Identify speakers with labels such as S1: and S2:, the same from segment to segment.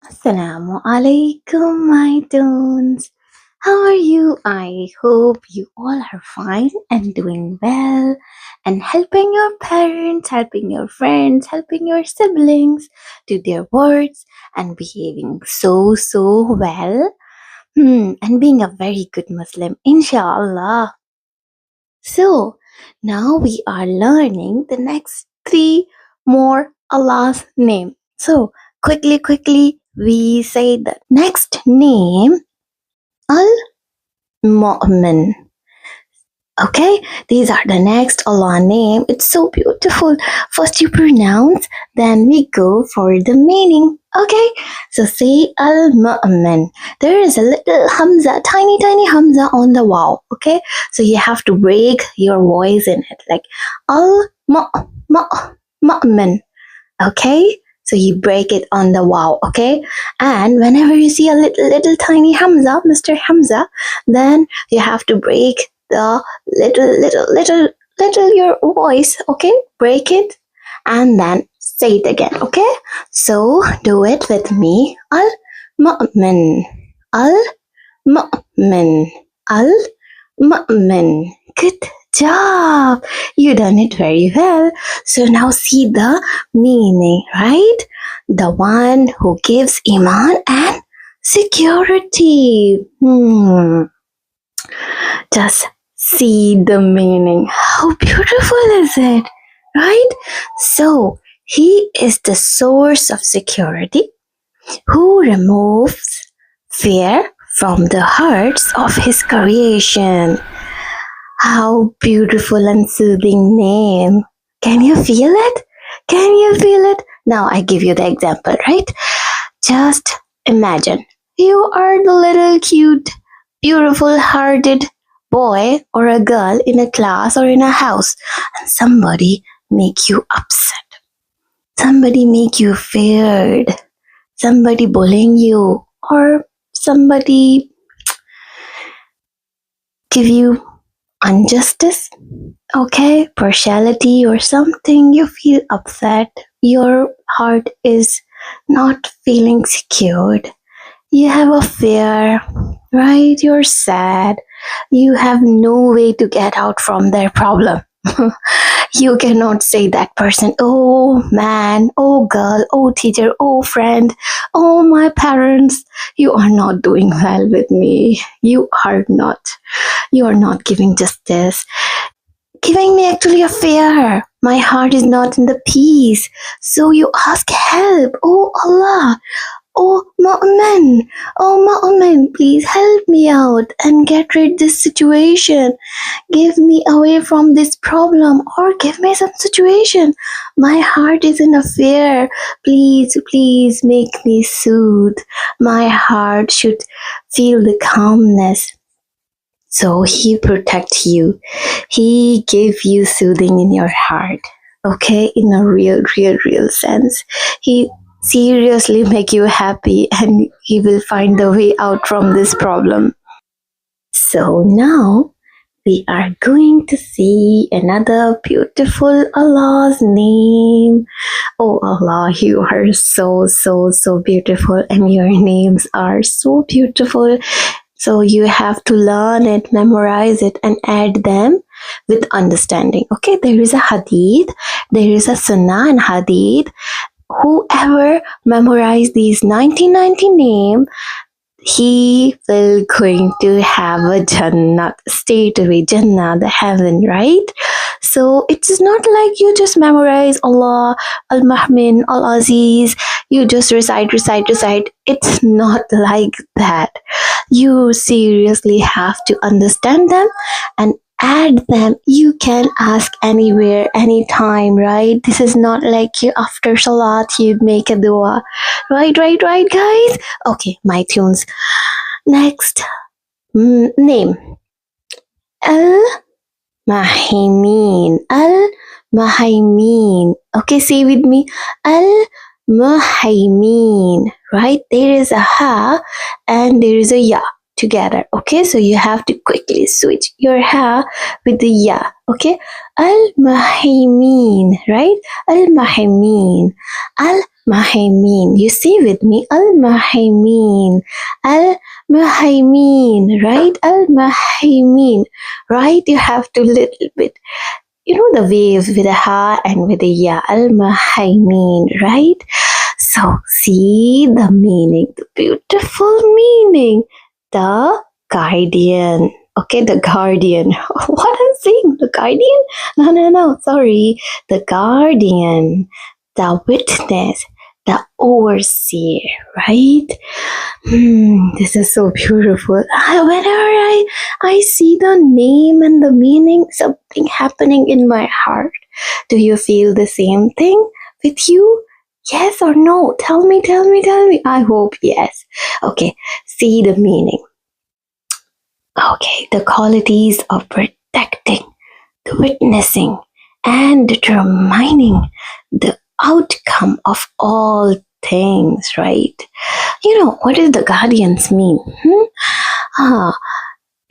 S1: As-salamu alaykum, my tones. How are you? I hope you all are fine and doing well and helping your parents, helping your friends, helping your siblings do their words and behaving so well. And being a very good Muslim, inshallah. So, now we are learning the next three more Allah's name. So, quickly, we say the next name, Al-Mu'min. Okay, these are the next Allah name. It's so beautiful. First you pronounce, then we go for the meaning. Okay, so say Al-Mu'min. There is a little Hamza, tiny Hamza on the wow. Okay, so you have to break your voice in it, like Al-Mu'min. Okay, so you break it on the wow. Okay, and whenever you see a little tiny Hamza, Mr. Hamza, then you have to break the little your voice. Okay, break it and then say it again. Okay, so do it with me. Al-Mu'min, Al-Mu'min, Al-Mu'min. Good job, you done it very well. So now see the meaning, right? The one who gives iman and security. Just see the meaning. How beautiful is it, right? So he is the source of security who removes fear from the hearts of his creation. How beautiful and soothing name. Can you feel it? Can you feel it? Now I give you the example, right? Just imagine you are the little cute, beautiful hearted boy or a girl in a class or in a house, and somebody make you upset. Somebody make you feared. Somebody bullying you, or somebody give you injustice, okay, partiality or something. You feel upset. Your heart is not feeling secured. You have a fear, right? You're sad. You have no way to get out from their problem. You cannot say that person, oh man, oh girl, oh teacher, oh friend, oh my parents, you are not doing well with me. You are not giving justice, giving me actually a fear. My heart is not in the peace. So you ask help. Oh Allah, oh Mu'min, please help me out and get rid this situation. Give me away from this problem, or give me some situation. My heart is in a fear. Please make me soothe. My heart should feel the calmness. So he protect you. He give you soothing in your heart. Okay, in a real sense. He seriously make you happy, and he will find the way out from this problem. So now we are going to see another beautiful Allah's name. Oh Allah, you are so beautiful, and your names are so beautiful. So you have to learn it, memorize it, and add them with understanding. Okay, there is a hadith, there is a sunnah and hadith. Whoever memorize these 1990 name, he will going to have a Jannah, straight away Jannah, the heaven, right? So it is not like you just memorize Allah, Al-Muhaimin, Al-Aziz, you just recite. It's not like that. You seriously have to understand them and add them. You can ask anywhere, anytime, right? This is not like you after salat you make a dua. Right, guys? Okay, my tunes. Next name, Al-Muhaimin. Al-Muhaimin. Okay, say with me, Al-Muhaimin. Right? There is a ha and there is a ya together. Okay, so you have to quickly switch your ha with the ya. Okay, Al-Muhaimin. Right? Al-Muhaimin. Al-Muhaimin. You say with me, Al-Muhaimin. Al-Muhaimin, right? Al-Muhaimin, right? You have to little bit, the waves with a ha and with a ya. Al-Muhaimin, right? So see the meaning, the beautiful meaning. The guardian. Okay, the guardian. What I'm saying? The guardian? No, sorry. The guardian, the witness, the overseer, right? This is so beautiful. Whenever I see the name and the meaning, something happening in my heart. Do you feel the same thing with you? Yes or no? Tell me. I hope yes. Okay, see the meaning. Okay, the qualities of protecting, the witnessing, and determining the outcome of all things, right? What does the guardians mean?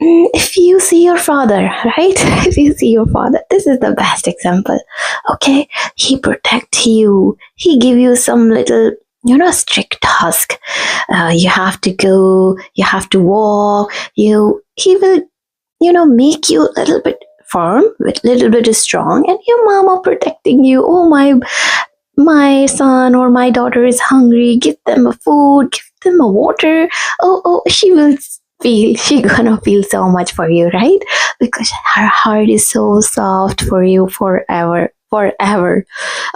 S1: If you see your father, right? If you see your father, this is the best example. Okay, he protects you. He give you some little, strict task. You have to go. You have to walk. He will, make you a little bit firm, with little bit strong, and your mama protecting you. Oh my son or my daughter is hungry. Give them a food. Give them a water. Oh, she gonna feel so much for you, right? Because her heart is so soft for you forever.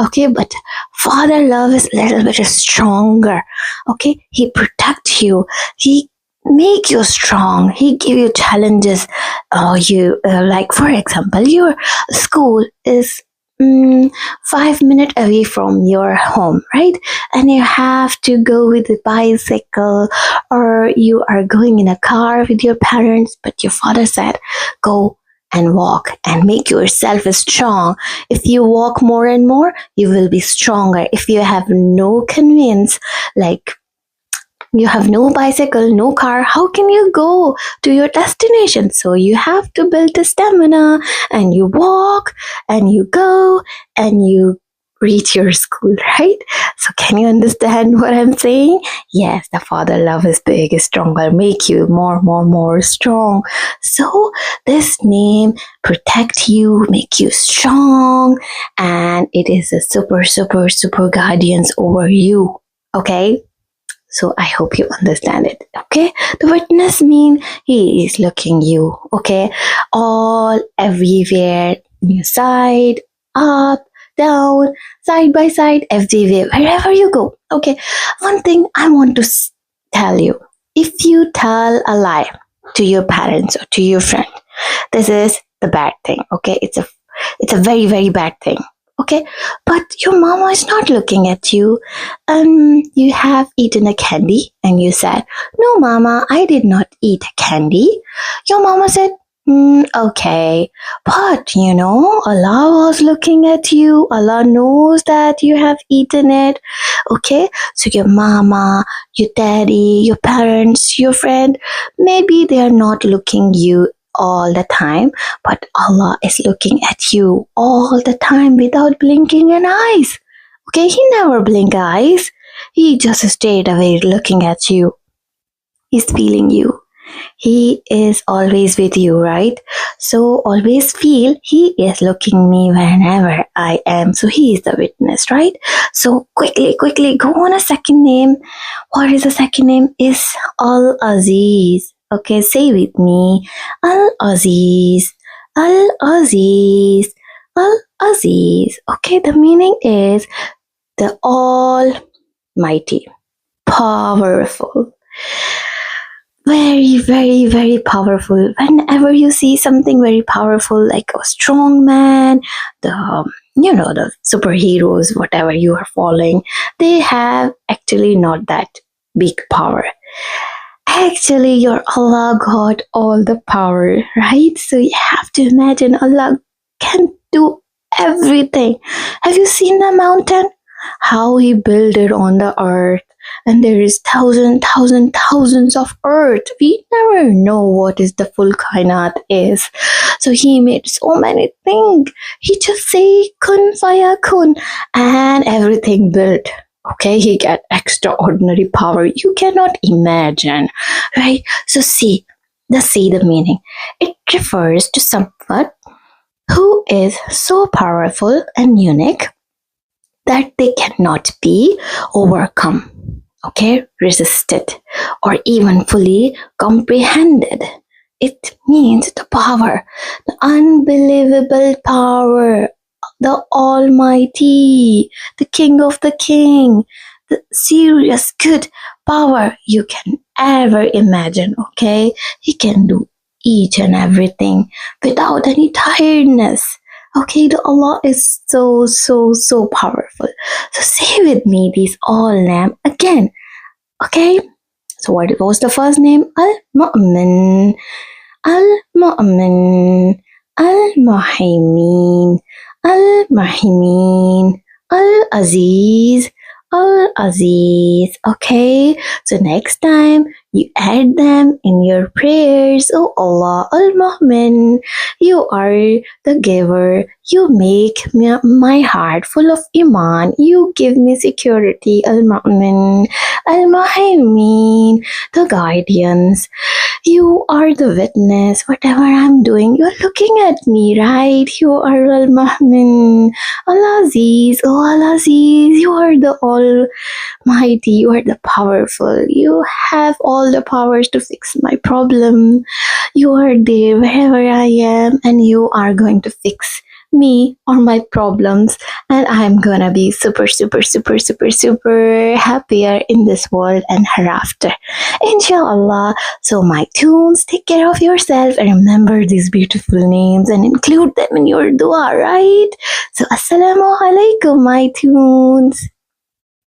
S1: Okay, but father love is a little bit stronger. Okay, he protect you. He make you strong. He give you challenges. Like for example, your school is 5 minutes away from your home, right? And you have to go with a bicycle, or you are going in a car with your parents, but your father said, go and walk and make yourself strong. If you walk more and more, you will be stronger. If you have no convenience, like you have no bicycle, no car, how can you go to your destination? So you have to build the stamina, and you walk and you go and you reach your school, right? So can you understand what I'm saying? Yes, the father love is big, is stronger, make you more strong. So this name protect you, make you strong, and it is a super guardians over you. Okay? So I hope you understand it. Okay, the witness mean he is looking you. Okay, all everywhere, side, up, down, side by side, everywhere, wherever you go. Okay, one thing I want to tell you: if you tell a lie to your parents or to your friend, this is the bad thing. Okay, it's a very bad thing. Okay, but your mama is not looking at you. You have eaten a candy and you said, no mama, I did not eat a candy. Your mama said, okay, but Allah was looking at you. Allah knows that you have eaten it. Okay, so your mama, your daddy, your parents, your friend, maybe they are not looking you all the time, but Allah is looking at you all the time without blinking an eyes. Okay, he never blink eyes. He just stayed away looking at you. He's feeling you. He is always with you, right? So always feel he is looking me whenever I am. So he is the witness, right? So quickly go on a second name. What is the second name? Is Al-Aziz. Okay, say with me, Al-Aziz, Al-Aziz, Al-Aziz. Okay, the meaning is the Almighty, powerful, very powerful. Whenever you see something very powerful, like a strong man, the superheroes, whatever you are following, they have actually not that big power. Actually, your Allah got all the power, right? So you have to imagine Allah can do everything. Have you seen the mountain? How he built it on the earth. And there is thousands of earth. We never know what is the full kainat is. So he made so many things. He just say kun faya kun and everything built. Okay, he get extraordinary power you cannot imagine, right? So see the meaning. It refers to someone who is so powerful and unique that they cannot be overcome, okay, resisted, or even fully comprehended. It means the power, the unbelievable power, the Almighty, the King of the King, the serious good power you can ever imagine, okay? He can do each and everything without any tiredness. Okay, the Allah is so, so, so powerful. So say with me these all names again. Okay? So what was the first name? Al-Mu'min, Al-Mu'min, Al-Muhaimin, Al-Muhaimin, Al-Aziz, Al-Aziz. Okay? So next time you add them in your prayers. Oh Allah, Al-Mu'min, you are the giver. You make my heart full of iman. You give me security, Al-Mu'min. Al-Muhaimin, the guardians. You are the witness. Whatever I'm doing, you're looking at me, right? You are Al-Muhmin. Al-Aziz, oh Al-Aziz, you are the Almighty. You are the powerful. You have all the powers to fix my problem. You are there wherever I am, and you are going to fix me or my problems, and I'm gonna be super, super, super, super, super happier in this world and hereafter. Inshallah. So my tunes, take care of yourself and remember these beautiful names and include them in your dua, right? So As-salamu alaykum, my tunes.